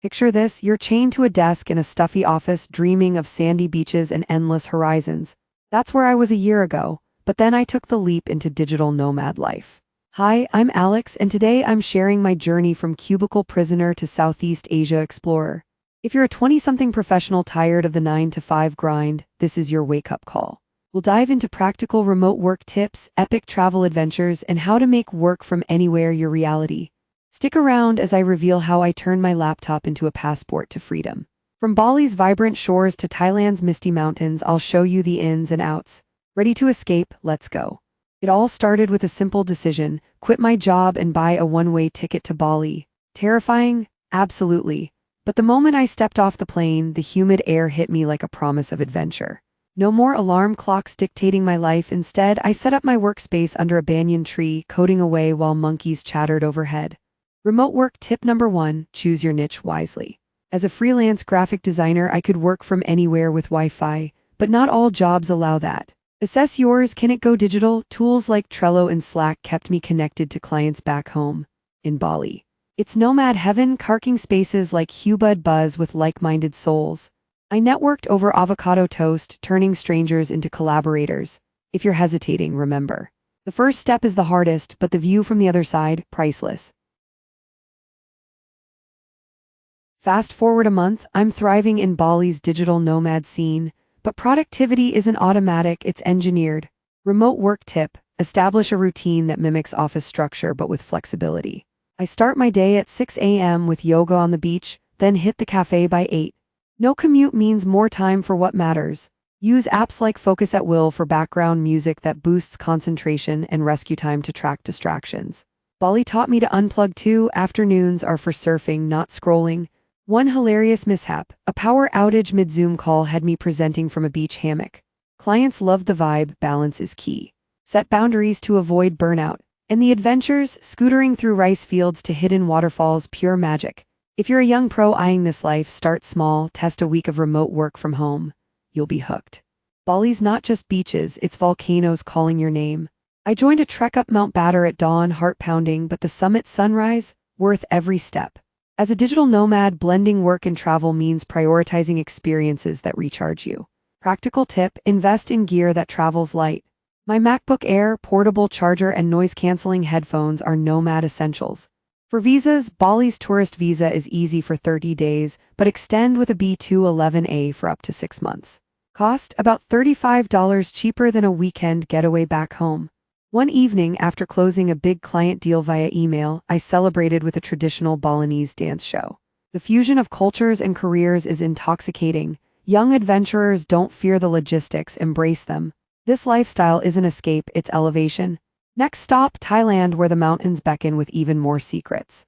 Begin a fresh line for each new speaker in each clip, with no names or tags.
Picture this, you're chained to a desk in a stuffy office dreaming of sandy beaches and endless horizons. That's where I was a year ago, but then I took the leap into digital nomad life. Hi, I'm Alex, and today I'm sharing my journey from cubicle prisoner to Southeast Asia explorer. If you're a 20-something professional tired of the 9-to-5 grind, this is your wake-up call. We'll dive into practical remote work tips, epic travel adventures, and how to make work from anywhere your reality. Stick around as I reveal how I turn my laptop into a passport to freedom. From Bali's vibrant shores to Thailand's misty mountains, I'll show you the ins and outs. Ready to escape? Let's go. It all started with a simple decision: quit my job and buy a one-way ticket to Bali. Terrifying? Absolutely. But the moment I stepped off the plane, the humid air hit me like a promise of adventure. No more alarm clocks dictating my life. Instead, I set up my workspace under a banyan tree, coding away while monkeys chattered overhead. Remote work tip number 1, choose your niche wisely. As a freelance graphic designer, I could work from anywhere with Wi-Fi, but not all jobs allow that. Assess yours. Can it go digital? Tools like Trello and Slack kept me connected to clients back home in Bali. It's nomad heaven, carking spaces like Hubud buzz with like-minded souls. I networked over avocado toast, turning strangers into collaborators. If you're hesitating, remember, the first step is the hardest, but the view from the other side, priceless. Fast forward a month, I'm thriving in Bali's digital nomad scene, but productivity isn't automatic, it's engineered. Remote work tip: establish a routine that mimics office structure but with flexibility. I start my day at 6 a.m. with yoga on the beach, then hit the cafe by 8. No commute means more time for what matters. Use apps like Focus at Will for background music that boosts concentration, and Rescue Time to track distractions. Bali taught me to unplug too. Afternoons are for surfing, not scrolling. One hilarious mishap: a power outage mid-Zoom call had me presenting from a beach hammock. Clients loved the vibe. Balance is key. Set boundaries to avoid burnout. And the adventures, scootering through rice fields to hidden waterfalls, pure magic. If you're a young pro eyeing this life, start small, test a week of remote work from home. You'll be hooked. Bali's not just beaches, it's volcanoes calling your name. I joined a trek up Mount Batur at dawn, heart pounding, but the summit sunrise, worth every step. As a digital nomad, blending work and travel means prioritizing experiences that recharge you. Practical tip: invest in gear that travels light. My MacBook Air, portable charger, and noise-canceling headphones are nomad essentials. For visas, Bali's tourist visa is easy for 30 days, but extend with a B211A for up to 6 months. Cost: about $35 cheaper than a weekend getaway back home. One evening, after closing a big client deal via email, I celebrated with a traditional Balinese dance show. The fusion of cultures and careers is intoxicating. Young adventurers don't fear the logistics, embrace them. This lifestyle isn't escape, it's elevation. Next stop, Thailand, where the mountains beckon with even more secrets.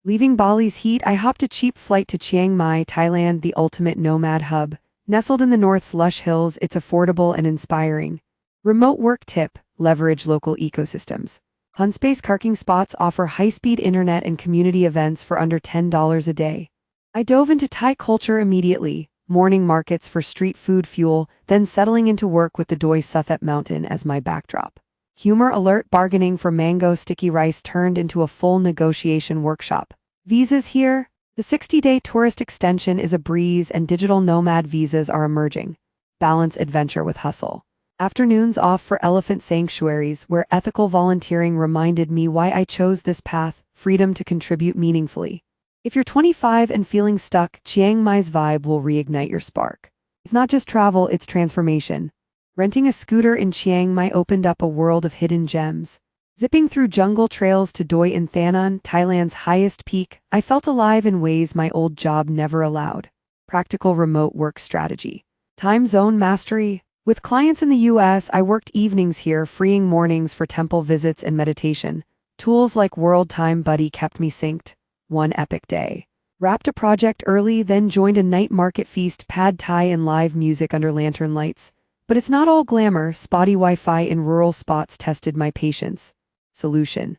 Leaving Bali's heat, I hopped a cheap flight to Chiang Mai, Thailand, the ultimate nomad hub. Nestled in the north's lush hills, it's affordable and inspiring. Remote work tip: leverage local ecosystems. Hunspace parking spots offer high-speed internet and community events for under $10 a day. I dove into Thai culture immediately, morning markets for street food fuel, then settling into work with the Doi Suthep mountain as my backdrop. Humor alert: bargaining for mango sticky rice turned into a full negotiation workshop. Visas here: the 60-day tourist extension is a breeze, and digital nomad visas are emerging. Balance adventure with hustle. Afternoons off for elephant sanctuaries, where ethical volunteering reminded me why I chose this path: freedom to contribute meaningfully. If you're 25 and feeling stuck, Chiang Mai's vibe will reignite your spark. It's not just travel, it's transformation. Renting a scooter in Chiang Mai opened up a world of hidden gems. Zipping through jungle trails to Doi Inthanon, Thailand's highest peak, I felt alive in ways my old job never allowed. Practical remote work strategy. Time zone mastery. With clients in the US, I worked evenings here, freeing mornings for temple visits and meditation. Tools like World Time Buddy kept me synced. One epic day. Wrapped a project early, then joined a night market feast, pad thai and live music under lantern lights. But it's not all glamour. Spotty Wi-Fi in rural spots tested my patience. Solution: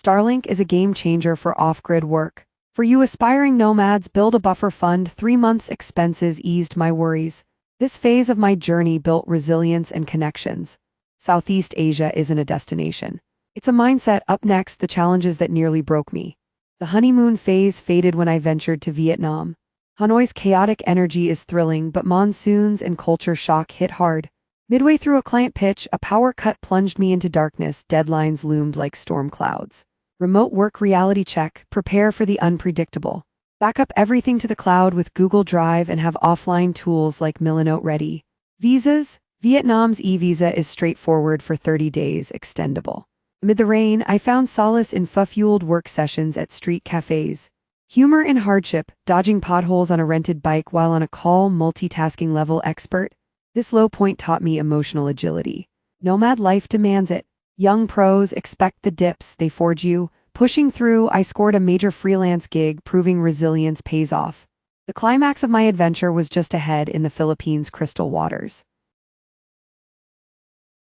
Starlink is a game changer for off-grid work. For you aspiring nomads, build a buffer fund. 3 months expenses eased my worries. This phase of my journey built resilience and connections. Southeast Asia isn't a destination. It's a mindset. Up next, the challenges that nearly broke me. The honeymoon phase faded when I ventured to Vietnam. Hanoi's chaotic energy is thrilling, but monsoons and culture shock hit hard. Midway through a client pitch, a power cut plunged me into darkness. Deadlines loomed like storm clouds. Remote work reality check, prepare for the unpredictable. Back up everything to the cloud with Google Drive and have offline tools like Milanote ready. Visas? Vietnam's e-visa is straightforward for 30 days, extendable. Amid the rain, I found solace in pho-fueled work sessions at street cafes. Humor in hardship, dodging potholes on a rented bike while on a call, multitasking level expert. This low point taught me emotional agility. Nomad life demands it. Young pros expect the dips, they forge you. Pushing through, I scored a major freelance gig, proving resilience pays off. The climax of my adventure was just ahead in the Philippines' crystal waters.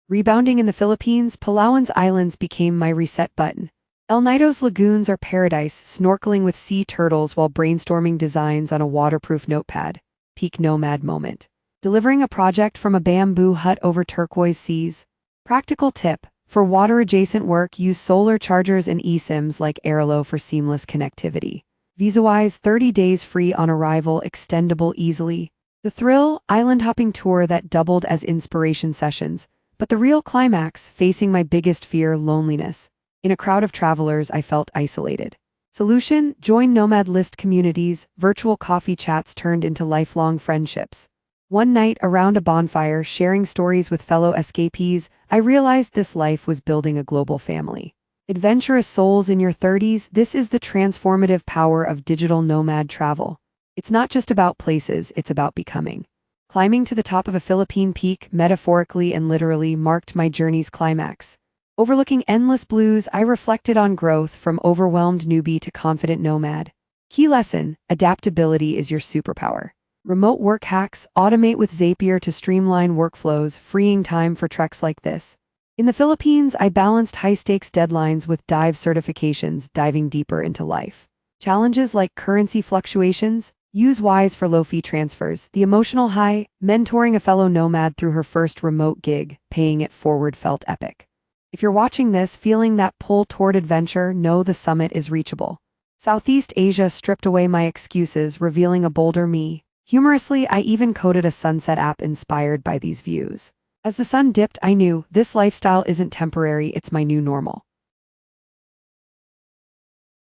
Rebounding in the Philippines, Palawan's islands became my reset button. El Nido's lagoons are paradise, snorkeling with sea turtles while brainstorming designs on a waterproof notepad. Peak Nomad moment. Delivering a project from a bamboo hut over turquoise seas. Practical tip. For water-adjacent work, use solar chargers and eSIMs like Airlo for seamless connectivity. Visa-wise, 30 days free on arrival, extendable easily. The thrill, island-hopping tour that doubled as inspiration sessions. But the real climax, facing my biggest fear, loneliness. In a crowd of travelers, I felt isolated. Solution, join Nomad List communities. Virtual coffee chats turned into lifelong friendships. One night, around a bonfire, sharing stories with fellow escapees, I realized this life was building a global family. Adventurous souls in your 30s, this is the transformative power of digital nomad travel. It's not just about places, it's about becoming. Climbing to the top of a Philippine peak, metaphorically and literally, marked my journey's climax. Overlooking endless blues, I reflected on growth from overwhelmed newbie to confident nomad. Key lesson, adaptability is your superpower. Remote work hacks, automate with Zapier to streamline workflows, freeing time for treks like this. In the Philippines, I balanced high-stakes deadlines with dive certifications, diving deeper into life. Challenges like currency fluctuations, use Wise for low-fee transfers. The emotional high, mentoring a fellow nomad through her first remote gig, paying it forward felt epic. If you're watching this, feeling that pull toward adventure, know the summit is reachable. Southeast Asia stripped away my excuses, revealing a bolder me. Humorously, I even coded a sunset app inspired by these views. As the sun dipped, I knew this lifestyle isn't temporary, it's my new normal.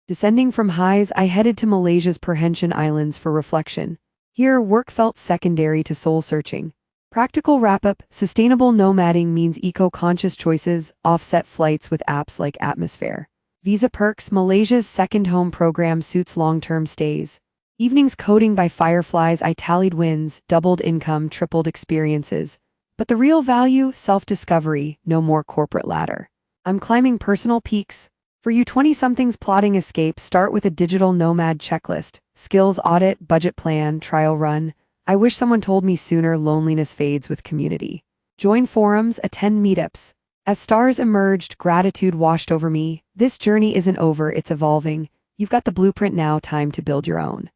Descending from highs, I headed to Malaysia's Perhentian Islands for reflection. Here, work felt secondary to soul-searching. Practical wrap-up, sustainable nomading means eco-conscious choices, offset flights with apps like Atmosphere. Visa perks, Malaysia's second home program suits long-term stays. Evenings coding by fireflies, I tallied wins, doubled income, tripled experiences. But the real value, self-discovery, no more corporate ladder. I'm climbing personal peaks. For you 20-somethings plotting escape, start with a digital nomad checklist. Skills audit, budget plan, trial run. I wish someone told me sooner, loneliness fades with community. Join forums, attend meetups. As stars emerged, gratitude washed over me. This journey isn't over, it's evolving. You've got the blueprint now, time to build your own.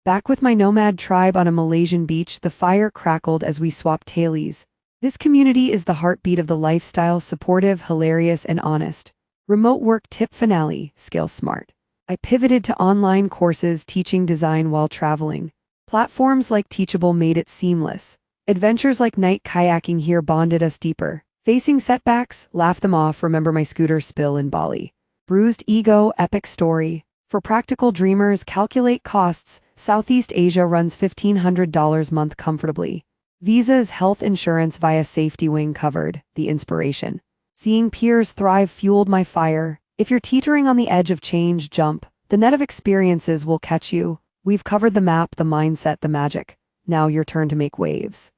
Back with my nomad tribe on a Malaysian beach, the fire crackled as we swapped tailies. This community is the heartbeat of the lifestyle, supportive, hilarious, and honest. Remote work tip finale, scale smart. I pivoted to online courses teaching design while traveling. Platforms like Teachable made it seamless. Adventures like night kayaking here bonded us deeper. Facing setbacks, laugh them off, remember my scooter spill in Bali. Bruised ego, epic story. For practical dreamers, calculate costs. Southeast Asia runs $1,500 month comfortably. Visa's health insurance via Safety Wing covered, the inspiration. Seeing peers thrive fueled my fire. If you're teetering on the edge of change, jump. The net of experiences will catch you. We've covered the map, the mindset, the magic. Now your turn to make waves.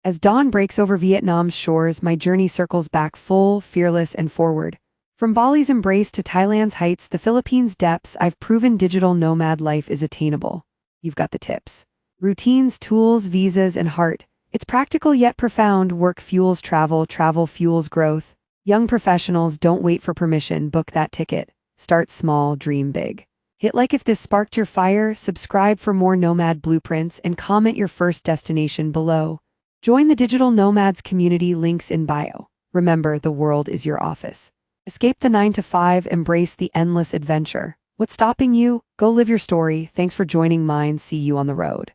As dawn breaks over Vietnam's shores, my journey circles back full, fearless, and forward. From Bali's embrace to Thailand's heights, the Philippines' depths, I've proven digital nomad life is attainable. You've got the tips. Routines, tools, visas, and heart. It's practical yet profound. Work fuels travel, travel fuels growth. Young professionals, don't wait for permission, book that ticket. Start small, dream big. Hit like if this sparked your fire, subscribe for more Nomad blueprints, and comment your first destination below. Join the Digital Nomads community, links in bio. Remember, the world is your office. Escape the 9 to 5, embrace the endless adventure. What's stopping you? Go live your story. Thanks for joining mine. See you on the road.